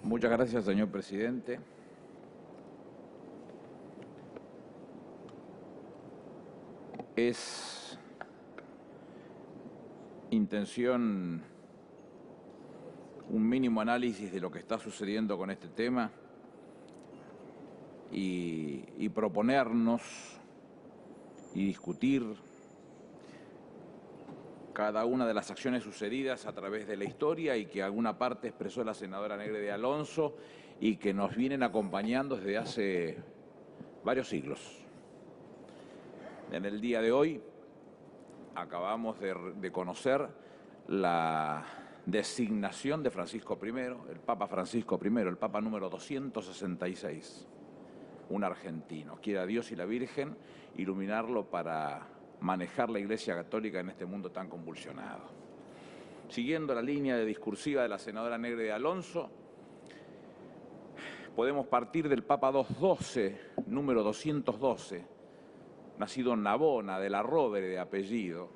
Muchas gracias, señor presidente. Es intención un mínimo análisis de lo que está sucediendo con este tema y proponernos y discutir cada una de las acciones sucedidas a través de la historia y que alguna parte expresó la senadora Negre de Alonso y que nos vienen acompañando desde hace varios siglos. En el día de hoy acabamos de conocer la designación de Francisco I, el Papa Francisco I, el Papa número 266, un argentino. Quiera Dios y la Virgen iluminarlo para manejar la Iglesia Católica en este mundo tan convulsionado. Siguiendo la línea discursiva de la senadora Negre de Alonso, podemos partir del Papa 212, número 212, nacido en Navona, de la Rovere de apellido,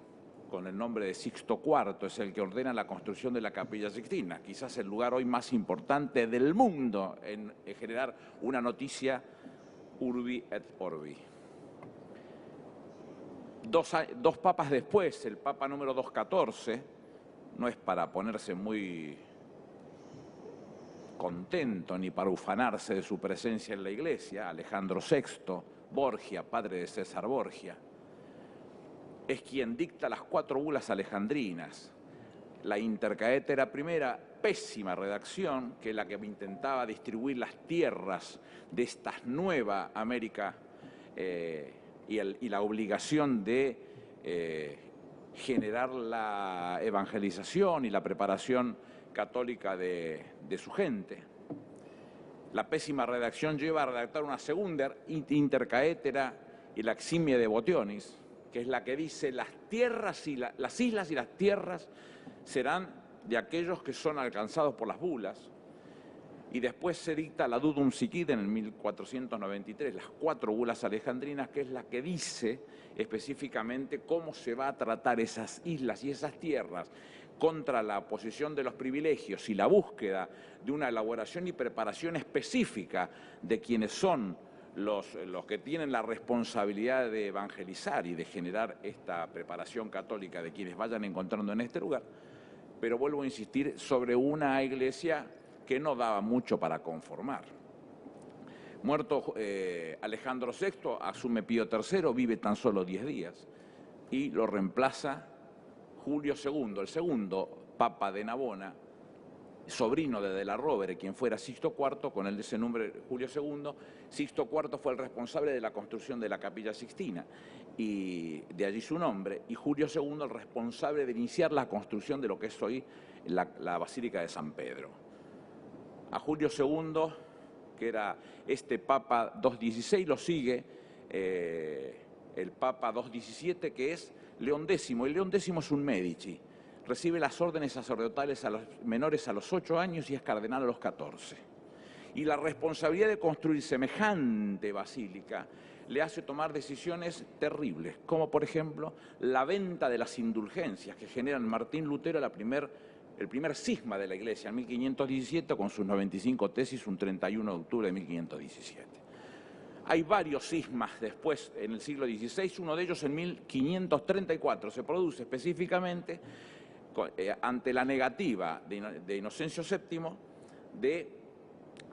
con el nombre de Sixto IV, es el que ordena la construcción de la Capilla Sixtina, quizás el lugar hoy más importante del mundo en generar una noticia urbi et orbi. Dos papas después, el Papa número 214, no es para ponerse muy contento ni para ufanarse de su presencia en la Iglesia, Alejandro VI, Borgia, padre de César Borgia, es quien dicta las 4 bulas alejandrinas. La Intercaetera primera, pésima redacción, que es la que intentaba distribuir las tierras de esta nueva América y la obligación de generar la evangelización y la preparación católica de su gente. La pésima redacción lleva a redactar una segunda Intercaetera y la Eximia de Botionis, que es la que dice las islas y las tierras serán de aquellos que son alcanzados por las bulas. Y después se dicta la Dudum Siquide en el 1493, las 4 bulas alejandrinas, que es la que dice específicamente cómo se va a tratar esas islas y esas tierras contra la oposición de los privilegios y la búsqueda de una elaboración y preparación específica de quienes son los que tienen la responsabilidad de evangelizar y de generar esta preparación católica de quienes vayan encontrando en este lugar. Pero vuelvo a insistir sobre una iglesia que no daba mucho para conformar. Muerto Alejandro VI, asume Pío III, vive tan solo 10 días y lo reemplaza Julio II, el segundo Papa de Navona, sobrino de la Rovere, quien fuera Sixto IV, con él de ese nombre Julio II. Sixto IV fue el responsable de la construcción de la Capilla Sixtina, y de allí su nombre, y Julio II el responsable de iniciar la construcción de lo que es hoy la Basílica de San Pedro. A Julio II, que era este Papa 216, lo sigue el Papa 217, que es León X, y León X es un Medici. Recibe las órdenes sacerdotales a los menores a los 8 años y es cardenal a los 14. Y la responsabilidad de construir semejante basílica le hace tomar decisiones terribles, como por ejemplo la venta de las indulgencias que generan Martín Lutero, el primer cisma de la Iglesia en 1517, con sus 95 tesis, un 31 de octubre de 1517. Hay varios cismas después en el siglo XVI, uno de ellos en 1534 se produce específicamente ante la negativa de Inocencio VII, de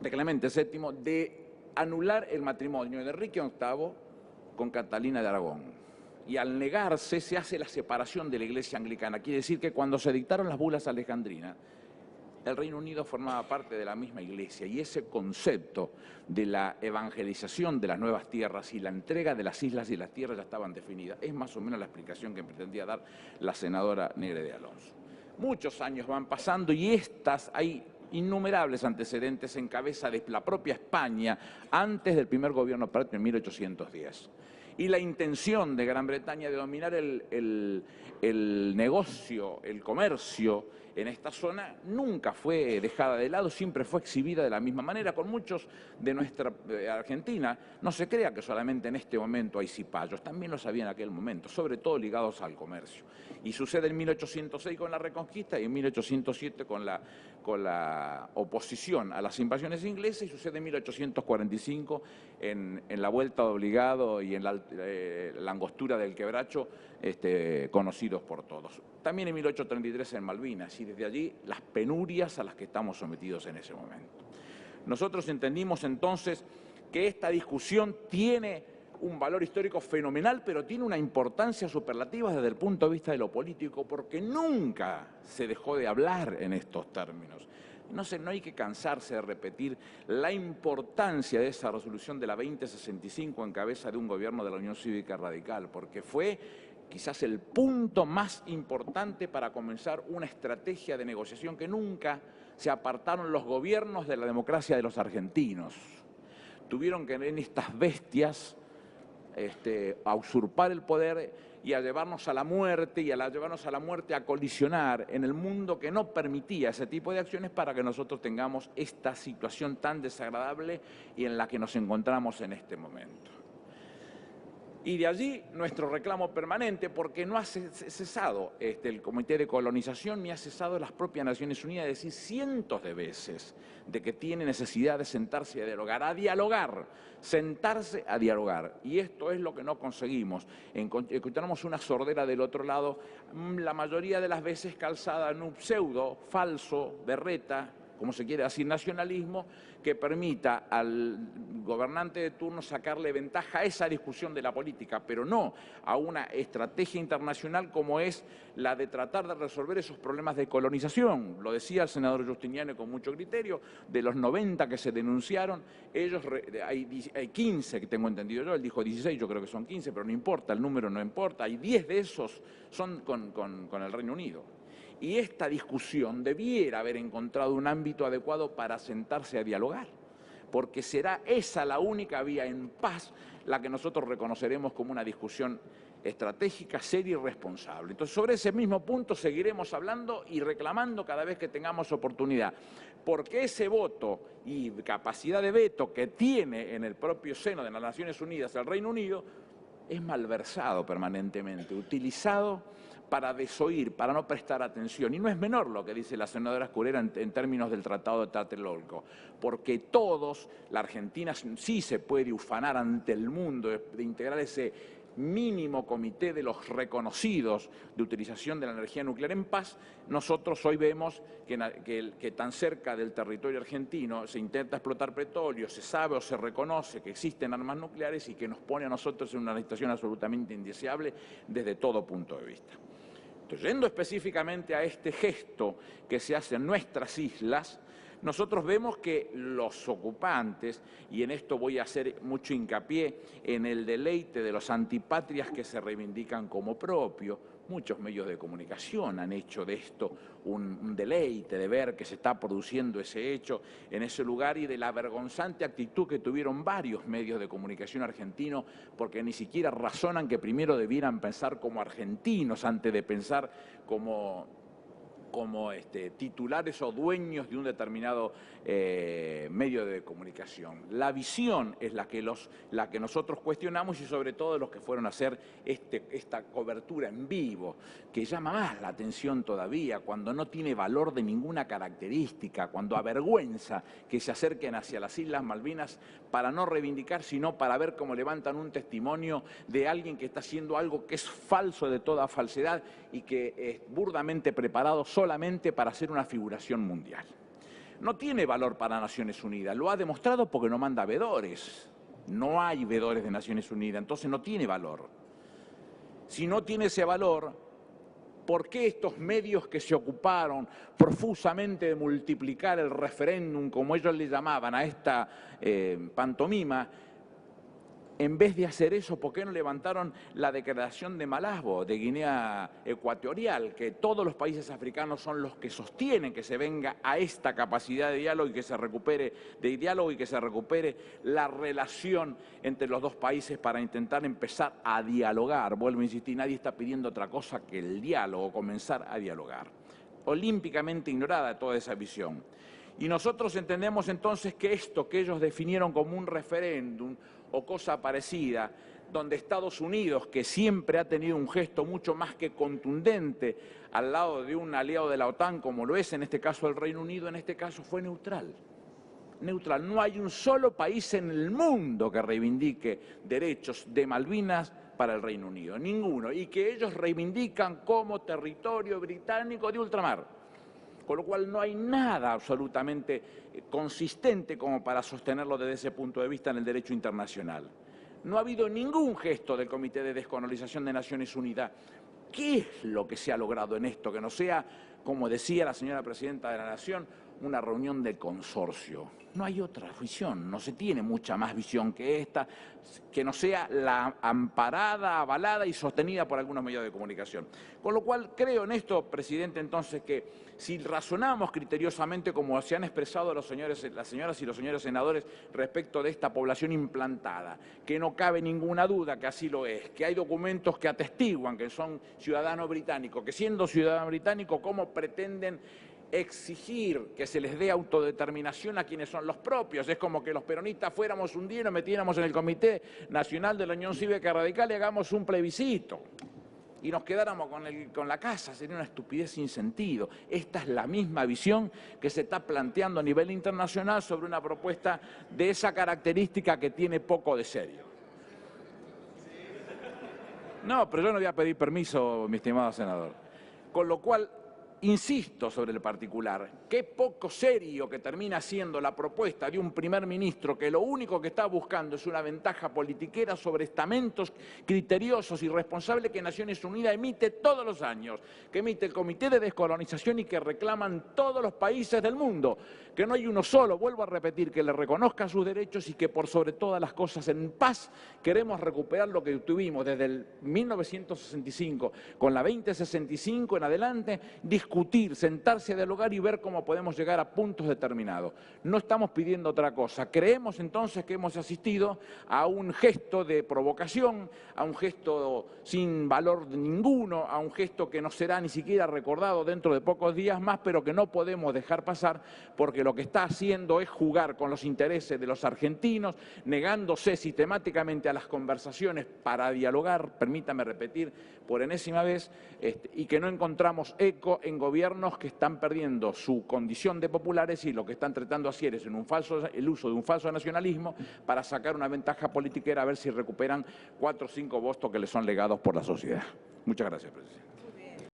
Clemente VII, de anular el matrimonio de Enrique VIII con Catalina de Aragón. Y al negarse se hace la separación de la Iglesia anglicana. Quiere decir que cuando se dictaron las bulas alejandrinas, el Reino Unido formaba parte de la misma Iglesia, y ese concepto de la evangelización de las nuevas tierras y la entrega de las islas y las tierras ya estaban definidas. Es más o menos la explicación que pretendía dar la senadora Negre de Alonso. Muchos años van pasando y hay innumerables antecedentes en cabeza de la propia España antes del primer gobierno patrio en 1810. Y la intención de Gran Bretaña de dominar el negocio, el comercio en esta zona nunca fue dejada de lado, siempre fue exhibida de la misma manera. Con muchos de nuestra Argentina, no se crea que solamente en este momento hay cipayos, también los había en aquel momento, sobre todo ligados al comercio. Y sucede en 1806 con la Reconquista y en 1807 con la oposición a las invasiones inglesas, y sucede en 1845 en la Vuelta de Obligado y en la angostura del Quebracho, conocidos por todos. También en 1833 en Malvinas, y desde allí las penurias a las que estamos sometidos en ese momento. Nosotros entendimos entonces que esta discusión tiene un valor histórico fenomenal, pero tiene una importancia superlativa desde el punto de vista de lo político, porque nunca se dejó de hablar en estos términos. No hay que cansarse de repetir la importancia de esa resolución de la 2065 en cabeza de un gobierno de la Unión Cívica Radical, porque fue quizás el punto más importante para comenzar una estrategia de negociación que nunca se apartaron los gobiernos de la democracia de los argentinos. Tuvieron que en estas bestias a usurpar el poder y a llevarnos a la muerte, y a llevarnos a la muerte a colisionar en el mundo que no permitía ese tipo de acciones para que nosotros tengamos esta situación tan desagradable y en la que nos encontramos en este momento. Y de allí nuestro reclamo permanente, porque no ha cesado el Comité de Colonización ni ha cesado las propias Naciones Unidas de decir cientos de veces de que tiene necesidad de sentarse a dialogar, sentarse a dialogar. Y esto es lo que no conseguimos. Encontramos una sordera del otro lado, la mayoría de las veces calzada en un pseudo, falso, berreta, como se quiere decir, nacionalismo, que permita al gobernante de turno sacarle ventaja a esa discusión de la política, pero no a una estrategia internacional como es la de tratar de resolver esos problemas de colonización. Lo decía el senador Giustiniani con mucho criterio, de los 90 que se denunciaron, hay 15 que tengo entendido yo, él dijo 16, yo creo que son 15, pero no importa, el número no importa, hay 10 de esos son con el Reino Unido. Y esta discusión debiera haber encontrado un ámbito adecuado para sentarse a dialogar, porque será esa la única vía en paz la que nosotros reconoceremos como una discusión estratégica, seria y responsable. Entonces, sobre ese mismo punto seguiremos hablando y reclamando cada vez que tengamos oportunidad, porque ese voto y capacidad de veto que tiene en el propio seno de las Naciones Unidas el Reino Unido es malversado permanentemente, utilizado para desoír, para no prestar atención. Y no es menor lo que dice la senadora Escurera en términos del Tratado de Tlatelolco, porque todos, la Argentina sí se puede ufanar ante el mundo de integrar ese mínimo comité de los reconocidos de utilización de la energía nuclear en paz. Nosotros hoy vemos que tan cerca del territorio argentino se intenta explotar petróleo, se sabe o se reconoce que existen armas nucleares y que nos pone a nosotros en una situación absolutamente indeseable desde todo punto de vista. Entonces, yendo específicamente a este gesto que se hace en nuestras islas, nosotros vemos que los ocupantes, y en esto voy a hacer mucho hincapié en el deleite de los antipatrias que se reivindican como propio, muchos medios de comunicación han hecho de esto un deleite de ver que se está produciendo ese hecho en ese lugar, y de la vergonzante actitud que tuvieron varios medios de comunicación argentinos, porque ni siquiera razonan que primero debieran pensar como argentinos antes de pensar como titulares o dueños de un determinado medio de comunicación. La visión es la que nosotros cuestionamos, y sobre todo los que fueron a hacer esta cobertura en vivo, que llama más la atención todavía, cuando no tiene valor de ninguna característica, cuando avergüenza que se acerquen hacia las Islas Malvinas para no reivindicar, sino para ver cómo levantan un testimonio de alguien que está haciendo algo que es falso de toda falsedad y que es burdamente preparado solamente para hacer una figuración mundial. No tiene valor para Naciones Unidas, lo ha demostrado porque no manda vedores. No hay vedores de Naciones Unidas, entonces no tiene valor. Si no tiene ese valor, ¿por qué estos medios que se ocuparon profusamente de multiplicar el referéndum, como ellos le llamaban a esta pantomima, en vez de hacer eso, ¿por qué no levantaron la declaración de Malabo, de Guinea Ecuatorial, que todos los países africanos son los que sostienen que se venga a esta capacidad de diálogo y que se recupere la relación entre los dos países para intentar empezar a dialogar? Vuelvo a insistir, nadie está pidiendo otra cosa que el diálogo, comenzar a dialogar. olímpicamente ignorada toda esa visión. Y nosotros entendemos entonces que esto que ellos definieron como un referéndum o cosa parecida, donde Estados Unidos, que siempre ha tenido un gesto mucho más que contundente al lado de un aliado de la OTAN, como lo es en este caso el Reino Unido, en este caso fue neutral. Neutral. No hay un solo país en el mundo que reivindique derechos de Malvinas para el Reino Unido, ninguno, y que ellos reivindican como territorio británico de ultramar. Con lo cual no hay nada absolutamente consistente como para sostenerlo desde ese punto de vista en el derecho internacional. No ha habido ningún gesto del Comité de Descolonización de Naciones Unidas. ¿Qué es lo que se ha logrado en esto? Que no sea, como decía la señora Presidenta de la Nación, una reunión de consorcio. No hay otra visión, no se tiene mucha más visión que esta, que no sea la amparada, avalada y sostenida por algunos medios de comunicación. Con lo cual creo en esto, Presidente, entonces que si razonamos criteriosamente como se han expresado las señoras y los señores senadores respecto de esta población implantada, que no cabe ninguna duda que así lo es, que hay documentos que atestiguan que son ciudadanos británicos, que siendo ciudadanos británicos, ¿cómo pretenden exigir que se les dé autodeterminación a quienes son los propios? Es como que los peronistas fuéramos un día y nos metiéramos en el Comité Nacional de la Unión Cívica Radical y hagamos un plebiscito y nos quedáramos con la casa. Sería una estupidez sin sentido. Esta es la misma visión que se está planteando a nivel internacional sobre una propuesta de esa característica que tiene poco de serio. No, pero yo no voy a pedir permiso, mi estimado senador. Con lo cual, insisto sobre el particular, qué poco serio que termina siendo la propuesta de un primer ministro que lo único que está buscando es una ventaja politiquera sobre estamentos criteriosos y responsables que Naciones Unidas emite todos los años, que emite el Comité de Descolonización y que reclaman todos los países del mundo, que no hay uno solo, vuelvo a repetir, que le reconozca sus derechos y que por sobre todas las cosas en paz queremos recuperar lo que tuvimos desde el 1965, con la 2065 en adelante, discutir, sentarse a dialogar y ver cómo podemos llegar a puntos determinados. No estamos pidiendo otra cosa. Creemos entonces que hemos asistido a un gesto de provocación, a un gesto sin valor ninguno, a un gesto que no será ni siquiera recordado dentro de pocos días más, pero que no podemos dejar pasar porque lo que está haciendo es jugar con los intereses de los argentinos, negándose sistemáticamente a las conversaciones para dialogar, permítame repetir por enésima vez, y que no encontramos eco en gobiernos que están perdiendo su condición de populares y lo que están tratando de hacer es el uso de un falso nacionalismo para sacar una ventaja política a ver si recuperan 4 o 5 votos que les son legados por la sociedad. Muchas gracias, presidente.